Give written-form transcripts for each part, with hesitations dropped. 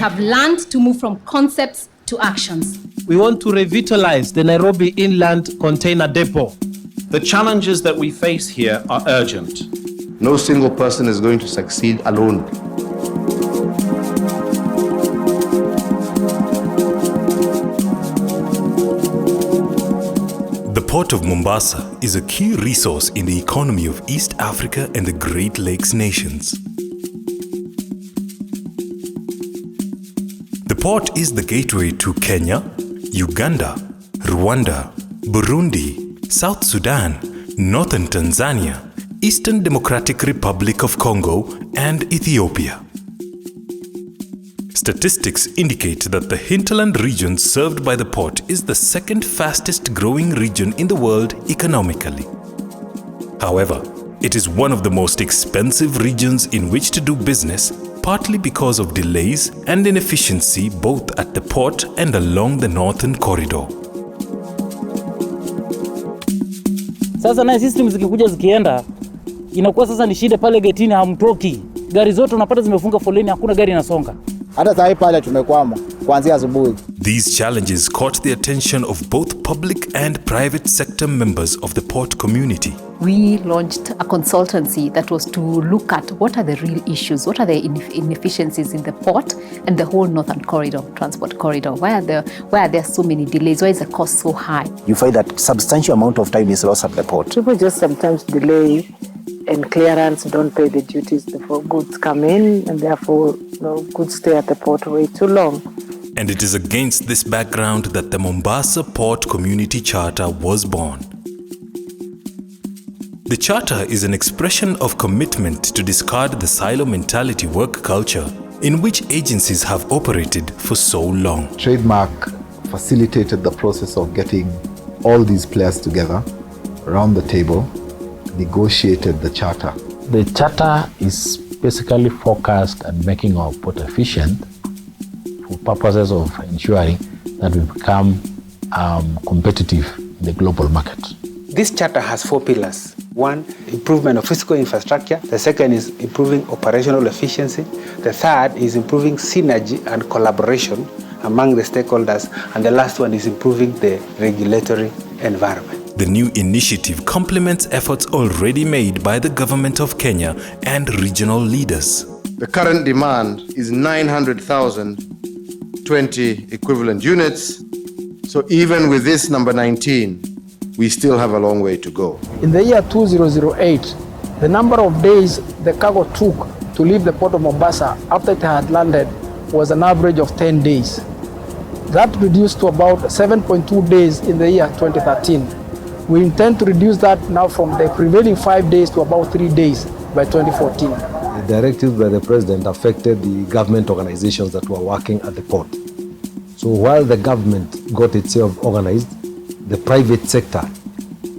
have learned to move from concepts to actions. We want to revitalize the Nairobi Inland Container Depot. The challenges that we face here are urgent. No single person is going to succeed alone. The Port of Mombasa is a key resource in the economy of East Africa and the Great Lakes nations. The port is the gateway to Kenya, Uganda, Rwanda, Burundi, South Sudan, Northern Tanzania, Eastern Democratic Republic of Congo, and Ethiopia. Statistics indicate that the hinterland region served by the port is the second fastest growing region in the world economically. However, it is one of the most expensive regions in which to do business, partly because of delays and inefficiency both at the port and along the northern corridor. Sasa na system zikikuja zikienda inakuwa sasa ni shida pale getini, hamtoki. Gari zote unapata zimefunga foleni, hakuna gari inasonga. Hata sasa pale tumekwama kuanzia asubuhi. These challenges caught the attention of both public and private sector members of the port community. We launched a consultancy that was to look at what are the real issues, what are the inefficiencies in the port and the whole northern corridor, transport corridor. Why are there so many delays? Why is the cost so high? You find that substantial amount of time is lost at the port. People just sometimes delay and clearance, don't pay the duties before goods come in, and therefore goods stay at the port way too long. And it is against this background that the Mombasa Port Community Charter was born. The Charter is an expression of commitment to discard the silo mentality work culture in which agencies have operated for so long. Trademark facilitated the process of getting all these players together around the table, negotiated the Charter. The Charter is basically focused on making our port efficient for purposes of ensuring that we become competitive in the global market. This charter has 4 pillars. 1, improvement of physical infrastructure. The second is improving operational efficiency. The third is improving synergy and collaboration among the stakeholders. And the last one is improving the regulatory environment. The new initiative complements efforts already made by the government of Kenya and regional leaders. The current demand is 900,000 20 equivalent units. So even with this number 19, we still have a long way to go. In the year 2008, the number of days the cargo took to leave the port of Mombasa after it had landed was an average of 10 days. That reduced to about 7.2 days in the year 2013. We intend to reduce that now from the prevailing 5 days to about 3 days by 2014. The directive by the president affected the government organizations that were working at the port. So while the government got itself organized, the private sector,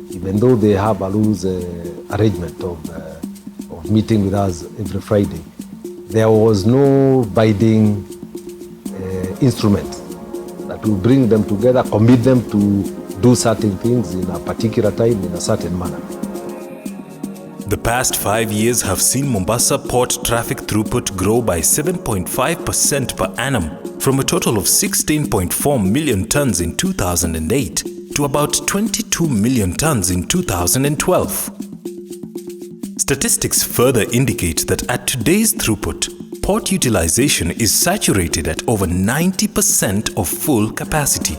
even though they have a loose arrangement of meeting with us every Friday, there was no binding instrument that will bring them together, commit them to do certain things in a particular time, in a certain manner. The past 5 years have seen Mombasa port traffic throughput grow by 7.5% per annum, from a total of 16.4 million tons in 2008 to about 22 million tons in 2012. Statistics further indicate that at today's throughput, port utilization is saturated at over 90% of full capacity.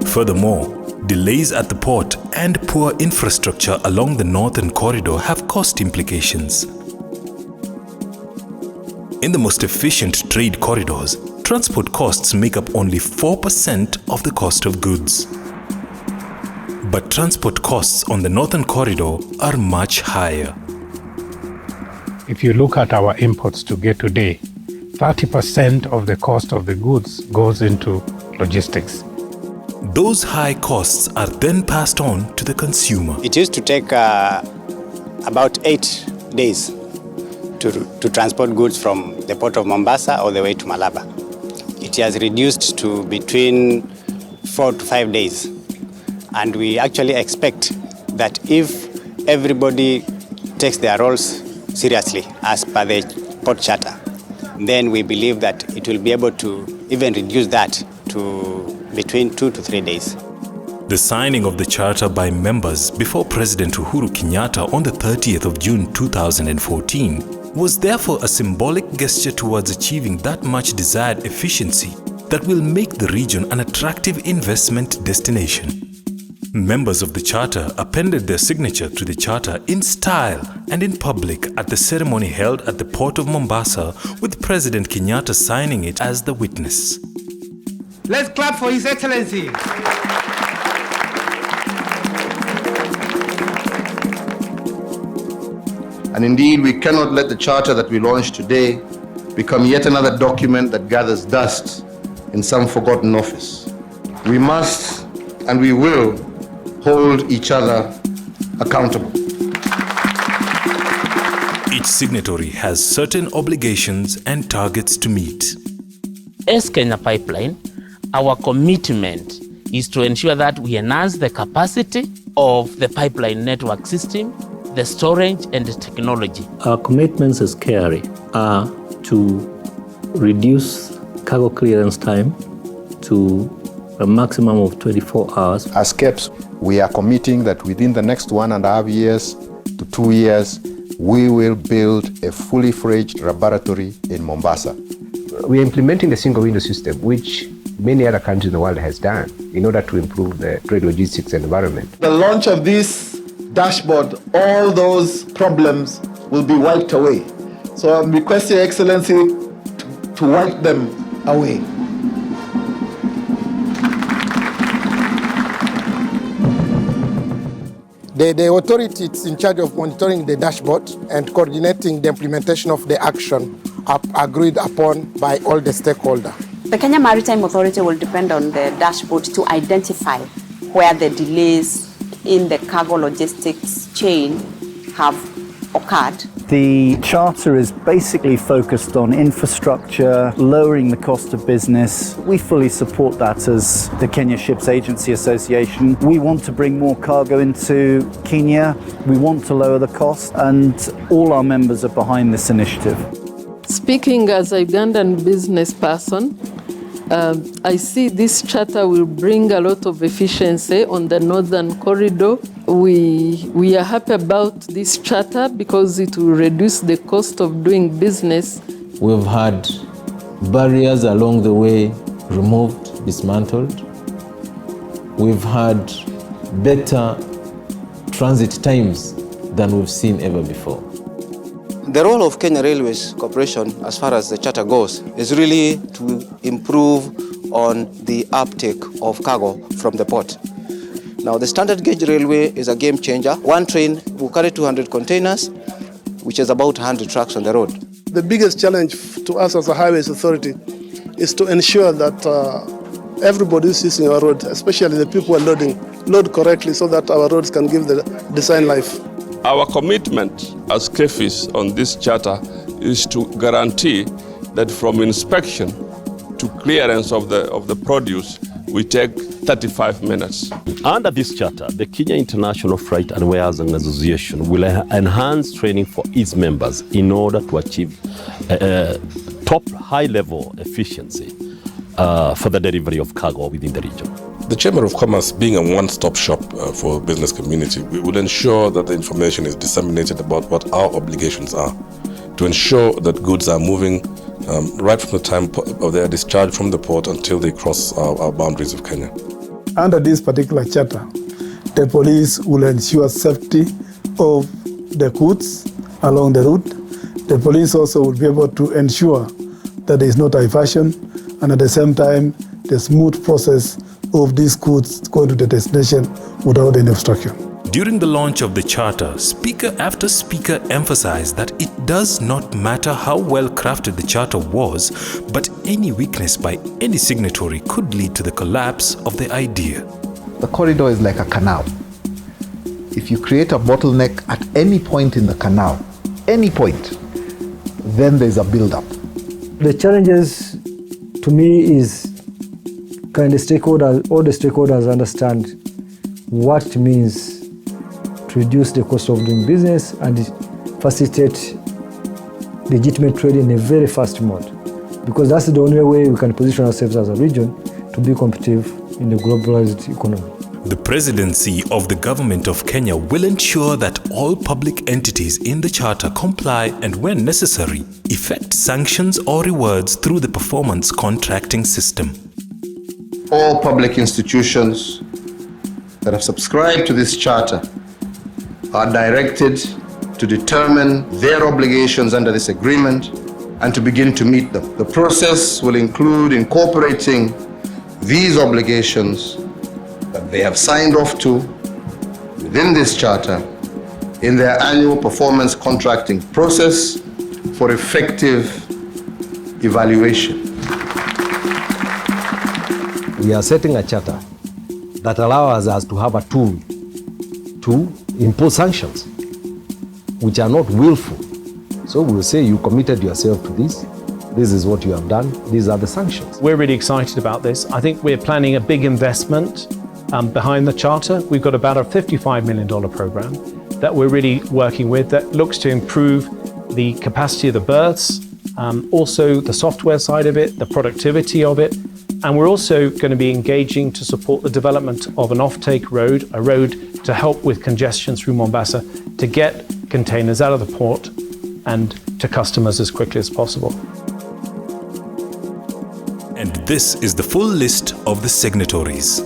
Furthermore, delays at the port and poor infrastructure along the northern corridor have cost implications. In the most efficient trade corridors, transport costs make up only 4% of the cost of goods. But transport costs on the northern corridor are much higher. If you look at our imports to get today, 30% of the cost of the goods goes into logistics. Those high costs are then passed on to the consumer. It used to take about 8 days to transport goods from the port of Mombasa all the way to Malaba. It has reduced to between 4 to 5 days. And we actually expect that if everybody takes their roles seriously, as per the port charter, then we believe that it will be able to even reduce that to between 2 to 3 days. The signing of the charter by members before President Uhuru Kenyatta on the 30th of June 2014 was therefore a symbolic gesture towards achieving that much desired efficiency that will make the region an attractive investment destination. Members of the charter appended their signature to the charter in style and in public at the ceremony held at the port of Mombasa, with President Kenyatta signing it as the witness. Let's clap for His Excellency. And indeed, we cannot let the charter that we launched today become yet another document that gathers dust in some forgotten office. We must and we will hold each other accountable. Each signatory has certain obligations and targets to meet. As Kenya Pipeline, our commitment is to ensure that we enhance the capacity of the pipeline network system, the storage and the technology. Our commitments as KRA are to reduce cargo clearance time to a maximum of 24 hours. As KEPS, we are committing that within the next 1.5 years to 2 years, we will build a fully fledged laboratory in Mombasa. We are implementing the single window system, which many other countries in the world has done in order to improve the trade logistics environment. The launch of this dashboard, all those problems will be wiped away. So I'm requesting Your Excellency to wipe them away. The authority is in charge of monitoring the dashboard and coordinating the implementation of the action agreed upon by all the stakeholders. The Kenya Maritime Authority will depend on the dashboard to identify where the delays in the cargo logistics chain have occurred. The charter is basically focused on infrastructure, lowering the cost of business. We fully support that as the Kenya Ships Agency Association. We want to bring more cargo into Kenya. We want to lower the cost, and all our members are behind this initiative. Speaking as a Ugandan business person, I see this charter will bring a lot of efficiency on the northern corridor. We are happy about this charter because it will reduce the cost of doing business. We've had barriers along the way removed, dismantled. We've had better transit times than we've seen ever before. The role of Kenya Railways Corporation, as far as the charter goes, is really to improve on the uptake of cargo from the port. Now, the standard gauge railway is a game changer. One train will carry 200 containers, which is about 100 trucks on the road. The biggest challenge to us as a highways authority is to ensure that everybody is using our road, especially the people who are load correctly so that our roads can give the design life. Our commitment as KEFIS on this charter is to guarantee that from inspection to clearance of the produce, we take 35 minutes. Under this charter, the Kenya International Freight and Warehousing Association will enhance training for its members in order to achieve top high-level efficiency for the delivery of cargo within the region. The Chamber of Commerce, being a one-stop shop for the business community, we will ensure that the information is disseminated about what our obligations are, to ensure that goods are moving right from the time of their discharge from the port until they cross our boundaries of Kenya. Under this particular charter, the police will ensure safety of the goods along the route. The police also will be able to ensure that there is no diversion, and at the same time, the smooth process of these goods going to the destination without any obstruction. During the launch of the charter, speaker after speaker emphasized that it does not matter how well crafted the charter was, but any weakness by any signatory could lead to the collapse of the idea. The corridor is like a canal. If you create a bottleneck at any point in the canal, any point, then there's a build-up. The challenges to me is kind of all the stakeholders understand what it means to reduce the cost of doing business and facilitate legitimate trade in a very fast mode, because that's the only way we can position ourselves as a region to be competitive in the globalized economy. The presidency of the government of Kenya will ensure that all public entities in the charter comply and, when necessary, effect sanctions or rewards through the performance contracting system. All public institutions that have subscribed to this charter are directed to determine their obligations under this agreement and to begin to meet them. The process will include incorporating these obligations that they have signed off to within this charter in their annual performance contracting process for effective evaluation. We are setting a charter that allows us to have a tool to impose sanctions which are not willful. So we'll say you committed yourself to this. This is what you have done. These are the sanctions. We're really excited about this. I think we're planning a big investment behind the charter. We've got about a $55 million program that we're really working with that looks to improve the capacity of the berths, also the software side of it, the productivity of it. And we're also going to be engaging to support the development of an off-take road, a road to help with congestion through Mombasa to get containers out of the port and to customers as quickly as possible. And this is the full list of the signatories.